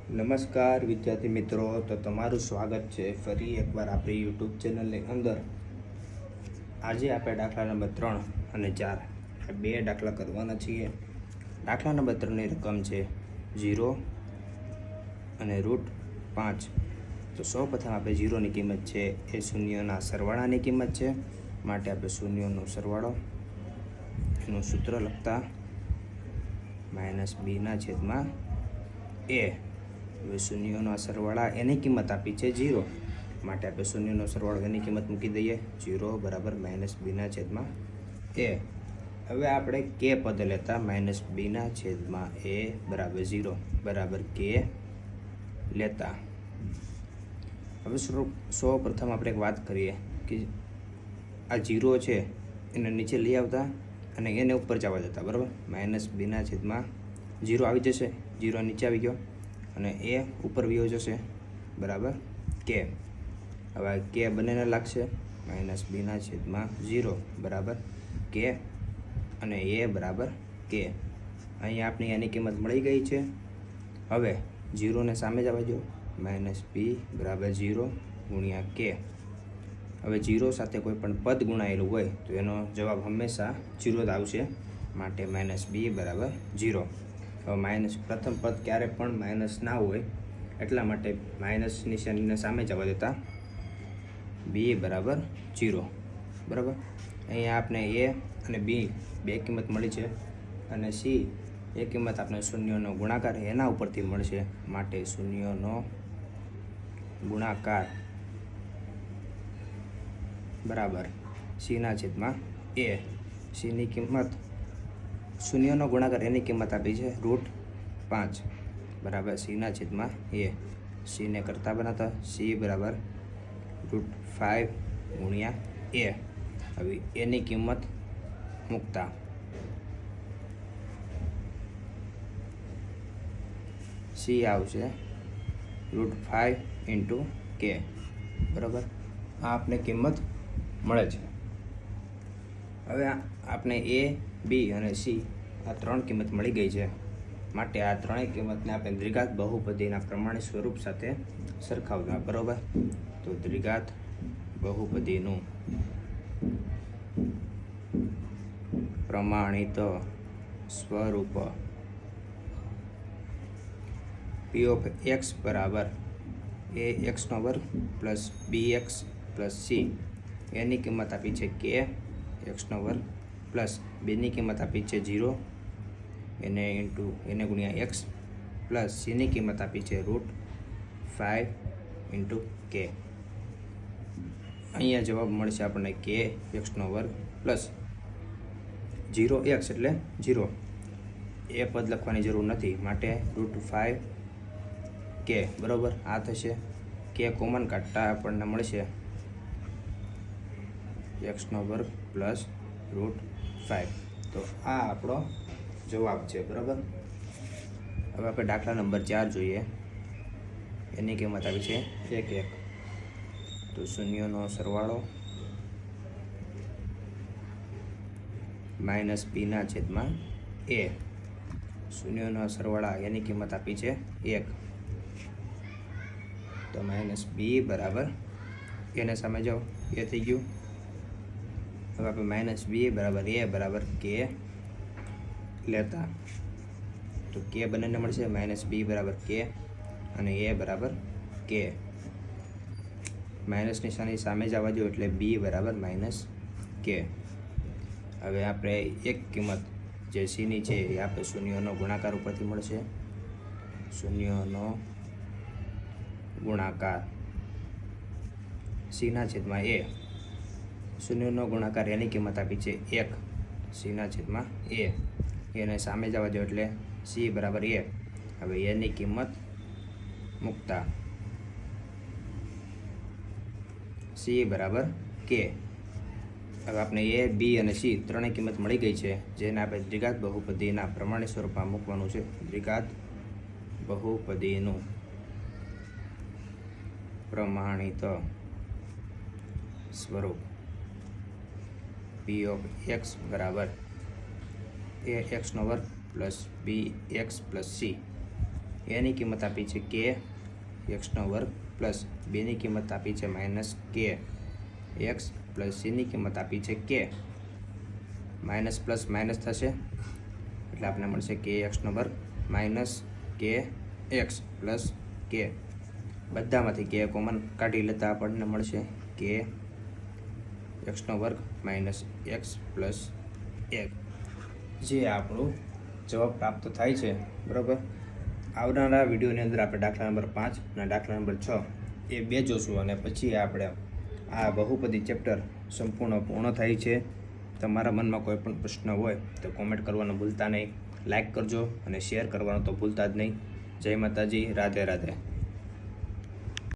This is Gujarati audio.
નમસ્કાર વિદ્યાર્થી મિત્રો, તો તમારું સ્વાગત છે ફરી એકવાર આપણી યુટ્યુબ ચેનલની અંદર. આજે આપણે દાખલા નંબર 3 અને 4 આ બે દાખલા કરવાના છીએ. દાખલા નંબર 3ની રકમ છે 0 અને √5. તો સૌપ્રથમ આપણે 0ની કિંમત છે એ શૂન્યના સરવાળાની કિંમત છે, માટે આપણે શૂન્યનો સરવાળો એનું સૂત્ર લખતા -b/a. હવે શૂન્યનો સરવાળા એની કિંમત આપી છે 0, માટે આપણે શૂન્યનો સરવાળો એની કિંમત મૂકી દઈએ. 0 બરાબર -b/a. હવે આપણે કે પદ લેતા -b/a બરાબર 0 બરાબર કે લેતા. હવે સૌ પ્રથમ આપણે એક વાત કરીએ કે આ 0 છે એને નીચે લઈ આવતા અને એને ઉપર જવા દેતા. બરાબર, -b/0 આવી જશે, 0 નીચે આવી ગયો અને એ ઉપર વયો જશે. બરાબર, કે હવે કે બંનેને લાગશે -b/0 બરાબર કે અને એ બરાબર કે. અહીંયા આપણી એની કિંમત મળી ગઈ છે. હવે 0ને સામે જ આવવા દો, -b/0 ગુણ્યા કે. હવે 0 સાથે કોઈ પણ પદ ગુણાયેલું હોય તો એનો જવાબ હંમેશા 0 જ આવશે, માટે -b/0. હવે પ્રથમ પદ ક્યારે પણ માઇનસ ના હોય, એટલા માટે માઇનસ નિશાનીને સામે જવા દેતા b/0. બરાબર, અહીંયા આપણે a અને b બે કિંમત મળી છે અને c એ કિંમત આપણે શૂન્યનો ગુણાકાર એના ઉપરથી મળશે, માટે શૂન્યનો ગુણાકાર બરાબર c/a. cની કિંમત શૂન્યનો ગુણાકાર એની કિંમત આપી છે √5 બરાબર c/a. cને કરતા બનાવતા c બરાબર √5 ગુણ્યા a. હવે એની કિંમત મૂકતા c આવશે √5 × k. બરાબર, આ આપણે કિંમત મળે છે. હવે આપણે a, b અને c આ ત્રણ કિંમત મળી ગઈ છે, માટે આ ત્રણેય કિંમતને આપણે દ્વિઘાત બહુપદીના પ્રમાણિત સ્વરૂપ સાથે સરખાવતા. બરાબર, તો દ્વિઘાત બહુપદીનું પ્રમાણિત સ્વરૂપ p(x) બરાબર ax² + bx + c. એની કિંમત આપી છે k x² પ્લસ બેની કિંમત આપી છે 0 એને ગુણ્યા x પ્લસ cની કિંમત આપી છે √5 × k. અહીંયા જવાબ મળશે આપણને k x² પ્લસ 0x એટલે 0, એ પદ લખવાની જરૂર નથી, માટે √5 k. બરાબર, આ થશે k કોમન કાઢતા આપણને મળશે x² પ્લસ √5. તો આ આપણો જવાબ છે. બરાબર, હવે આપણે દાખલા નંબર 4 જોઈએ. એની કિંમત આવી છે 1. તો શૂન્યનો સરવાળો -b/a. શૂન્યનો સરવાળા એની કિંમત આપી છે 1, તો -b બરાબર એને સામે જાઓ, એ થઈ ગયું. હવે આપણે -b બરાબર a બરાબર k લેતા, તો k બંનેને મળશે -b બરાબર k અને a બરાબર k. માઇનસ નિશાની સામે જ આવવા દો એટલે b બરાબર -k. હવે આપણે એક કિંમત જે cની છે એ આપણે શૂન્યનો ગુણાકાર ઉપરથી મળશે. શૂન્યનો ગુણાકાર c/a. શૂન્યનો ગુણાકાર એની કિંમત આપી છે 1 c/a. એને સામે જવા દો એટલે c બરાબર a. હવે એની કિંમત મૂકતા c બરાબર k. હવે આપણે a, b અને c ત્રણેય કિંમત મળી ગઈ છે, જેને આપણે દ્વિઘાત બહુપદીના પ્રમાણિત સ્વરૂપમાં મૂકવાનું છે. દ્વિઘાત બહુપદીનું પ્રમાણિત સ્વરૂપ p(x) બરાબર ax² + bx + c. એની કિંમત આપી છે કે એક્સનો વર્ગ પ્લસ બીની કિંમત આપી છે માઇનસ કે એક્સ પ્લસ સીની કિંમત આપી છે કે માઇનસ પ્લસ માઇનસ થશે એટલે આપણે મળશે કે એક્સનો વર્ગ માઇનસ કે એક્સ પ્લસ કે બધામાંથી કે કોમન કાઢી લેતા આપણને મળશે કે એક્સનો વર્ગ માઇનસ એક્સ પ્લસ 1 જે આપણું જવાબ પ્રાપ્ત થાય છે બરાબર. આવનારા વિડીયોની અંદર આપણે દાખલા નંબર 5 અને દાખલા નંબર 6 એ બે જોશું અને પછી આપણે આ બહુપદી ચેપ્ટર પૂર્ણ થાય છે. તમારા મનમાં કોઈ પણ પ્રશ્ન હોય તો કોમેન્ટ કરવાનું ભૂલતા નહીં, લાઈક કરજો અને શેર કરવાનું તો ભૂલતા જ નહીં. જય માતાજી, રાધે રાધે.